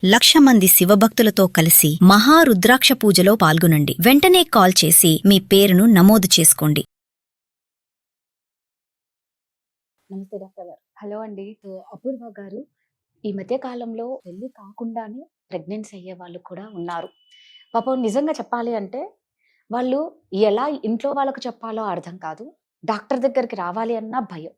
1,00,000 మంది శివభక్తులతో కలిసి మహారుద్రాక్ష పూజలో పాల్గొనండి. వెంటనే కాల్ చేసి మీ పేరును నమోదు చేసుకోండి. నమస్తే డాక్టర్ గారు. హలో అండి. అపూర్వ గారు, ఈ మధ్య కాలంలో పెళ్లి కాకుండానే ప్రెగ్నెన్సీ అయ్యే వాళ్ళు కూడా ఉన్నారు. పాపం నిజంగా చెప్పాలి అంటే వాళ్ళు ఎలా ఇంట్లో వాళ్ళకు చెప్పాలో అర్థం కాదు. డాక్టర్ దగ్గరికి రావాలి అన్నా భయం.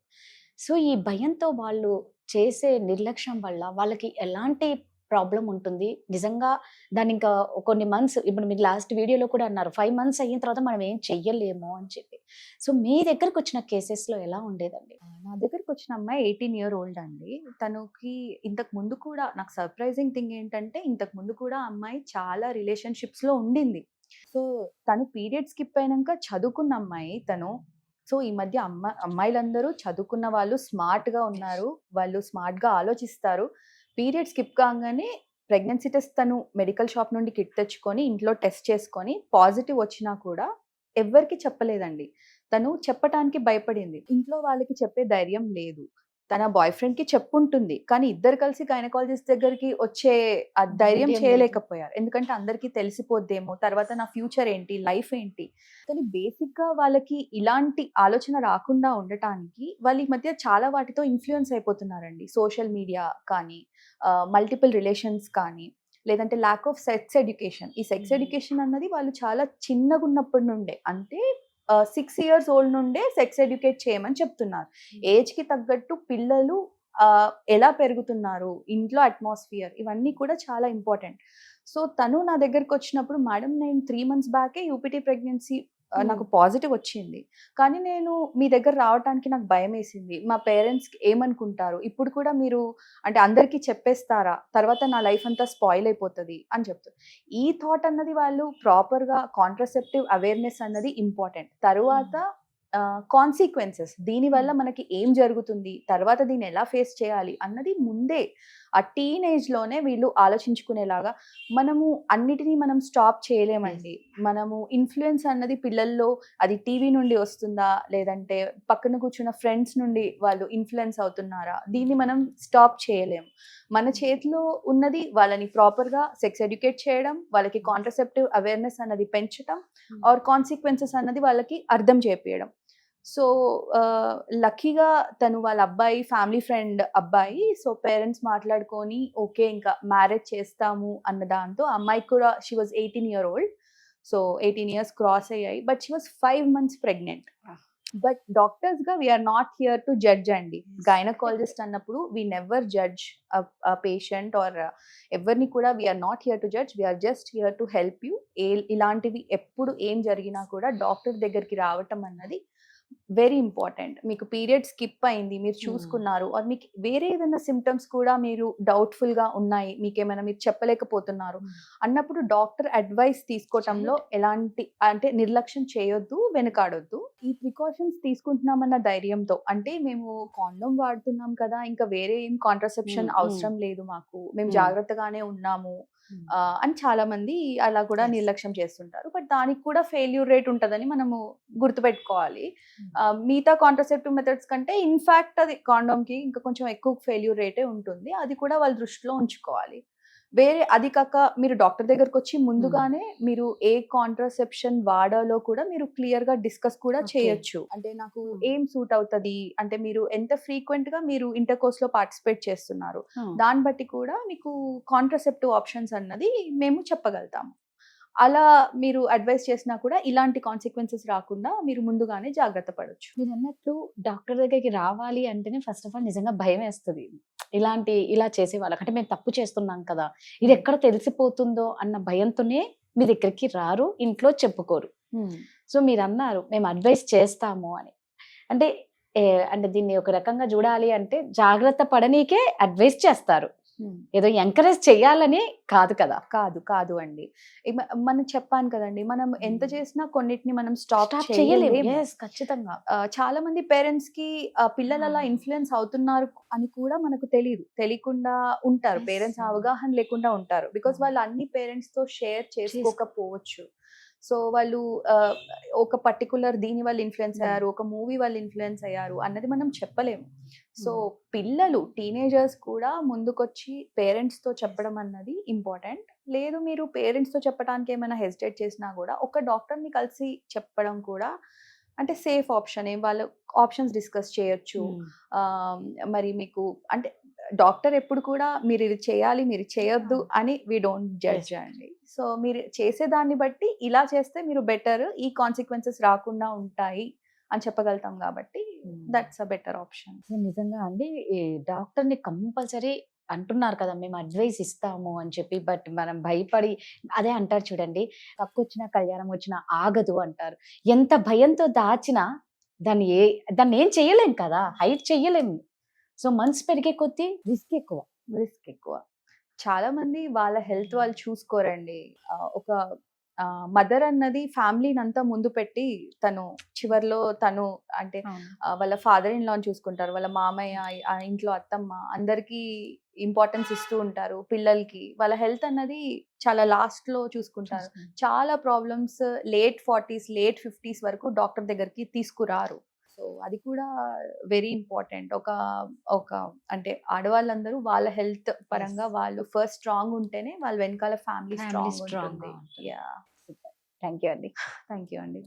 సో, ఈ భయంతో వాళ్ళు చేసే నిర్లక్ష్యం వల్ల వాళ్ళకి ఎలాంటి ప్రాబ్లమ్ ఉంటుంది? నిజంగా దాన్ని ఇంకా కొన్ని మంత్స్, ఇప్పుడు మీరు లాస్ట్ వీడియోలో కూడా అన్నారు 5 మంత్స్ అయిన తర్వాత మనం ఏం చెయ్యలేము అని చెప్పి. సో, మీ దగ్గరకొచ్చిన కేసెస్‌లో ఎలా ఉండేదండి? నా దగ్గరకొచ్చిన అమ్మాయి 18 ఇయర్ ఓల్డ్ అండి. తనకి ఇంతకు ముందు కూడా నాకు సర్ప్రైజింగ్ థింగ్ ఏంటంటే, ఇంతకు ముందు కూడా ఆ అమ్మాయి చాలా రిలేషన్‌షిప్స్‌లో ఉండింది. సో, తను పీరియడ్ స్కిప్ అయినంక చదువుకున్న అమ్మాయి తను. సో, ఈ మధ్య అమ్మాయిలందరూ చదువుకున్న వాళ్ళు స్మార్ట్‌గా ఉన్నారు. వాళ్ళు స్మార్ట్‌గా ఆలోచిస్తారు. పీరియడ్ స్కిప్ కాంగానే ప్రెగ్నెన్సీ టెస్ట్ తను మెడికల్ షాప్ నుండి కిట్ తెచ్చుకొని ఇంట్లో టెస్ట్ చేసుకొని పాజిటివ్ వచ్చినా కూడా ఎవ్వరికీ చెప్పలేదండి. తను చెప్పటానికి భయపడింది. ఇంట్లో వాళ్ళకి చెప్పే ధైర్యం లేదు. తన బాయ్ ఫ్రెండ్‌కి చెప్పుంటుంది. కానీ ఇద్దరు కలిసి గైనకాలజిస్ట్ దగ్గరికి వచ్చే ధైర్యం ధైర్యం లేదు. చేయలేకపోయారు. ఎందుకంటే అందరికీ తెలిసిపోద్దేమో, తర్వాత నా ఫ్యూచర్ ఏంటి? లైఫ్ ఏంటి? కానీ బేసిక్‌గా వాళ్ళకి ఇలాంటి ఆలోచన రాకుండా ఉండటానికి వాళ్ళు ఈ మధ్య చాలా వాటితో ఇన్‌ఫ్లూయెన్స్ అయిపోతున్నారండి. సోషల్ మీడియా కానీ, మల్టిపుల్ రిలేషన్స్ కానీ, లేదంటే ల్యాక్ ఆఫ్ సెక్స్ ఎడ్యుకేషన్. ఈ సెక్స్ ఎడ్యుకేషన్ అన్నది వాళ్ళు చాలా చిన్నగున్నప్పటి నుండే, అంటే 6 ఇయర్స్ ఓల్డ్ నుండే సెక్స్ ఎడ్యుకేట్ చేయమని చెప్తున్నారు. ఏజ్‌కి తగ్గట్టు పిల్లలు ఎలా పెరుగుతున్నారు, ఇంట్లో అట్మాస్ఫియర్, ఇవన్నీ కూడా చాలా ఇంపార్టెంట్. సో, తను నా దగ్గరకొచ్చినప్పుడు, మేడం నేను 3 మంత్స్ బ్యాకే యూపీటీ ప్రెగ్నెన్సీ నాకు పాజిటివ్ వచ్చింది. కానీ నేను మీ దగ్గర రావటానికి నాకు భయమేసింది. మా పేరెంట్స్‌కి ఏమనుకుంటారు? ఇప్పుడు కూడా మీరు అంటే అందరికీ చెప్పేస్తారా? తర్వాత నా లైఫ్ అంతా స్పాయిల్ అయిపోతది అని చెప్తారు. ఈ థాట్ అన్నది వాళ్ళు ప్రాపర్‌గా కాంట్రాసెప్టివ్ అవేర్‌నెస్ అన్నది ఇంపార్టెంట్. తరువాత కాన్సిక్వెన్సెస్, దీనివల్ల మనకి ఏం జరుగుతుంది? తర్వాత దీన్ని ఎలా ఫేస్ చేయాలి? అన్నది ముందే ఆ టీనేజ్‌లోనే వీళ్ళు ఆలోచించుకునేలాగా, మనము అన్నిటిని మనం స్టాప్ చేయలేమండి. మనము ఇన్‌ఫ్లూయెన్స్ అన్నది పిల్లల్లో అది టీవీ నుండి వస్తుందా? లేదంటే పక్కన కూర్చున్న ఫ్రెండ్స్ నుండి వాళ్ళు ఇన్‌ఫ్లూయెన్స్ అవుతున్నారా? దీన్ని మనం స్టాప్ చేయలేము. మన చేతిలో ఉన్నది వాళ్ళని ప్రాపర్‌గా సెక్స్ ఎడ్యుకేట్ చేయడం, వాళ్ళకి కాంట్రాసెప్టివ్ అవేర్‌నెస్ అన్నది పెంచటం, ఆర్ కాన్సిక్వెన్సెస్ అన్నది వాళ్ళకి అర్థం చేపియడం. సో, లక్కీగా తను వాళ్ళ అబ్బాయి ఫ్యామిలీ ఫ్రెండ్ అబ్బాయి. సో, పేరెంట్స్ మాట్లాడుకొని ఓకే ఇంకా మ్యారేజ్ చేస్తాము అన్న దాంతో, ఆ అమ్మాయికి కూడా she was 18 year old. So, 18 years cross అయ్యాయి. But she was 5 months pregnant. But డాక్టర్స్‌గా we are not here to judge అండి. గైనకాలజిస్ట్ అన్నప్పుడు we never judge patient or ఎవరిని కూడా we are not here to judge. We are just here to help you. ఇలాంటివి ఎప్పుడు ఏం జరిగినా కూడా డాక్టర్ దగ్గరికి రావటం అన్నది వెరీ ఇంపార్టెంట్. మీకు పీరియడ్ స్కిప్ అయింది, మీరు చూసుకున్నారు, ఆర్ మీకు వేరే ఏదైనా సిమ్టమ్స్ కూడా మీరు డౌట్‌ఫుల్‌గా ఉన్నాయి, మీకేమైనా మీరు చెప్పలేకపోతున్నారు అన్నప్పుడు డాక్టర్ అడ్వైస్ తీసుకోవటంలో ఎలాంటి అంటే నిర్లక్ష్యం చేయొద్దు, వెనకాడొద్దు. ఈ ప్రికాషన్స్ తీసుకుంటున్నామన్న ధైర్యంతో, అంటే మేము కాండోమ్ వాడుతున్నాం కదా, ఇంకా వేరే ఏం కాంట్రాసెప్షన్ అవసరం లేదు మాకు, మేము జాగ్రత్తగానే ఉన్నాము అని చాలా మంది అలా కూడా నిర్లక్ష్యం చేస్తుంటారు. బట్ దానికి కూడా ఫెయిల్యూర్ రేట్ ఉంటదని మనము గుర్తుపెట్టుకోవాలి. మిగతా కాంట్రాసెప్టివ్ మెథడ్స్ కంటే ఇన్‌ఫాక్ట్ అది కాండోమ్‌కి ఇంకా కొంచెం ఎక్కువ ఫెయిల్యూర్ రేటే ఉంటుంది. అది కూడా వాళ్ళు దృష్టిలో ఉంచుకోవాలి. వేరే అది కాక మీరు డాక్టర్ దగ్గరకొచ్చి ముందుగానే మీరు ఏ కాంట్రాసెప్షన్ వాడాలో కూడా మీరు క్లియర్‌గా డిస్కస్ కూడా చేయొచ్చు. అంటే నాకు ఏం సూట్ అవుతది, అంటే మీరు ఎంత ఫ్రీక్వెంట్‌గా మీరు ఇంటర్‌కోర్స్‌లో పార్టిసిపేట్ చేస్తున్నారు, దాన్ని బట్టి కూడా మీకు కాంట్రాసెప్టివ్ ఆప్షన్స్ అన్నది మేము చెప్పగలుగుతాము. అలా మీరు అడ్వైస్ చేసినా కూడా ఇలాంటి కాన్సిక్వెన్సెస్ రాకుండా మీరు ముందుగానే జాగ్రత్త పడొచ్చు. మీరన్నట్లు డాక్టర్ దగ్గరికి రావాలి అంటేనే ఫస్ట్ ఆఫ్ ఆల్ నిజంగా భయమేస్తది. ఇలా చేసే వాళ్ళకి. అంటే మేము తప్పు చేస్తున్నాం కదా, ఇది ఎక్కడ తెలిసిపోతుందో అన్న భయంతోనే మీ దగ్గరికి రారు, ఇంట్లో చెప్పుకోరు. సో, మీరన్నారు మేము అడ్వైస్ చేస్తాము అని. అంటే అంటే దీన్ని ఒక రకంగా చూడాలి అంటే జాగ్రత్త పడనీకే అడ్వైస్ చేస్తారు. ఏదో ఎంకరేజ్ చెయ్యాలని కాదు కదా. కాదు అండి. మనం చెప్పాను కదండి, మనం ఎంత చేసినా కొన్నిటిని మనం స్టాప్ చేయలేము. చేయలేము. Yes, ఖచ్చితంగా. చాలా మంది పేరెంట్స్‌కి పిల్లలు అలా ఇన్‌ఫ్లూయెన్స్ అవుతున్నారు అని కూడా మనకు తెలియకుండా ఉంటారు. Yes. పేరెంట్స్ అవగాహన లేకుండా ఉంటారు. బికాజ్ వాళ్ళు అన్ని పేరెంట్స్‌తో షేర్ చేసుకోకపోవచ్చు. సో వాళ్ళు ఒక పర్టికులర్ దీని వల్ల ఇన్ఫ్లుయెన్స్ అయ్యారు, ఒక మూవీ వల్ల ఇన్ఫ్లుయెన్స్ అయ్యారు అన్నది మనం చెప్పలేము. సో పిల్లలు టీనేజర్స్ కూడా ముందుకొచ్చి పేరెంట్స్తో చెప్పడం అన్నది ఇంపార్టెంట్. లేదు మీరు పేరెంట్స్తో చెప్పడానికి ఏమైనా హెసిటేట్ చేసినా కూడా ఒక డాక్టర్ని కలిసి చెప్పడం కూడా అంటే సేఫ్ ఆప్షన్. వాళ్ళు ఆప్షన్స్ డిస్కస్ చేయొచ్చు. మరి మీకు అంటే డాక్టర్ ఎప్పుడు కూడా మీరు ఇది చేయాలి, మీరు చేయొద్దు అని వి డోంట్ జడ్జ్ అండి. సో మీరు చేసేదాన్ని బట్టి ఇలా చేస్తే మీరు బెటర్, ఈ కాన్సిక్వెన్సెస్ రాకుండా ఉంటాయి అని చెప్పగలుగుతాం కాబట్టి that's a better option. So నిజంగా అండి ఈ డాక్టర్ని కంపల్సరీ అంటున్నారు కదా మేము అడ్వైస్ ఇస్తాము అని చెప్పి, బట్ మనం భయపడి అదే అంటారు చూడండి, కక్కొచ్చినా కళ్యాణం వచ్చినా ఆగదు అంటారు. ఎంత భయంతో దాచినా దాన్ని ఏం చేయలేం కదా, హైట్ చెయ్యలేము. సో మనసు పెరిగే కొద్దీ రిస్క్ ఎక్కువ. చాలా మంది వాళ్ళ హెల్త్ వాళ్ళు చూసుకోరండి. ఒక మదర్ అన్నది ఫ్యామిలీని అంతా ముందు పెట్టి తను చివర్లో తను అంటే వాళ్ళ ఫాదర్ ఇన్ లాని చూసుకుంటారు, వాళ్ళ మామయ్య, ఆ ఇంట్లో అత్తమ్మ అందరికీ ఇంపార్టెన్స్ ఇస్తూ ఉంటారు. పిల్లలకి వాళ్ళ హెల్త్ అన్నది చాలా లాస్ట్ లో చూసుకుంటారు. చాలా problems late 40s late 50s వరకు డాక్టర్ దగ్గరికి తీసుకురారు. సో అది కూడా వెరీ ఇంపార్టెంట్. ఒక అంటే ఆడవాళ్ళందరూ వాళ్ళ హెల్త్ పరంగా వాళ్ళు ఫస్ట్ స్ట్రాంగ్ ఉంటేనే వాళ్ళ వెనకాల ఫ్యామిలీ స్ట్రాంగ్ ఉంటుంది. థ్యాంక్ యూ అండి. థ్యాంక్ యూ అండి.